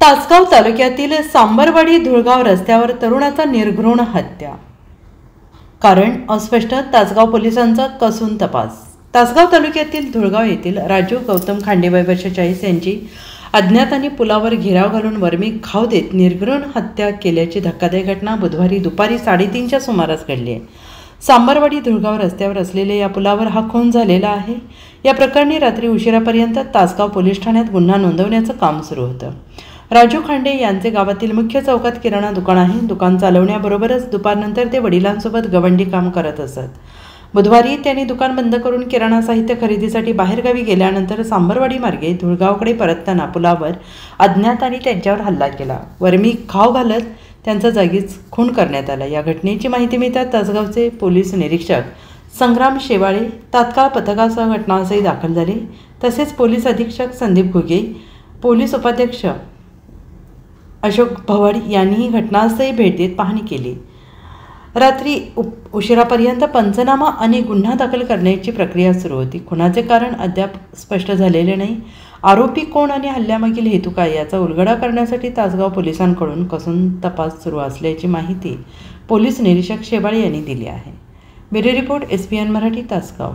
तासगाव तालुक्यातील सांबरवाडी धुळगाव रस्त्यावर तरुणाचा निर्घृण हत्या. कारण अस्पष्ट. तासगाव पोलिसांचा कसून तपास. तासगाव तालुक्यातील धुळगाव येथील राजू गौतम खांडे वय वर्ष 40 यांची अज्ञातांनी पुलावर घेराव घालून वर्मी घाव देत निर्घृण हत्या केल्याची धक्कादायक घटना बुधवारी दुपारी 3:30च्या सुमारास घडली आहे. सांबरवाडी धुळगाव रस्त्यावर असलेल्या या पुलावर हा खून झालेला आहे. या प्रकरणी रात्री उशिरापर्यंत तासगाव पोलीस ठाण्यात गुन्हा नोंदवण्याचं काम सुरू होतं. राजू खांडे यांचे गावातील मुख्य चौकात किराणा दुकान आहे. दुकान चालवण्याबरोबरच दुपारनंतर ते वडिलांसोबत गवंडी काम करत असत. बुधवारी त्यांनी दुकान बंद करून किराणा साहित्य खरेदीसाठी बाहेरगावी गेल्यानंतर सांबरवाडी मार्गे धुळगावकडे परतताना पुलावर अज्ञातांनी त्यांच्यावर हल्ला केला. वर्मी घाव घालत त्यांचा जागीच खून करण्यात आला. या घटनेची माहिती मिळताच तासगावचे पोलीस निरीक्षक संग्राम शेवाळे तात्काळ पथकासह घटनास्थळी दाखल झाले. तसेच पोलीस अधीक्षक संदीप घुगे, पोलीस उपाध्यक्ष अशोक भवड यांनीही घटनास्थळी भेट देत पाहणी केली. रात्री उशिरापर्यंत पंचनामा आणि गुन्हा दाखल करण्याची प्रक्रिया सुरू होती. खुनाचे कारण अद्याप स्पष्ट झालेले नाही. आरोपी कोण आणि हल्ल्यामागील हेतू काय याचा उलगडा करण्यासाठी तासगाव पोलिसांकडून कसून तपास सुरू असल्याची माहिती पोलीस निरीक्षक शेवाळे यांनी दिली आहे. Bureau report SPN Marathi Tasgaon.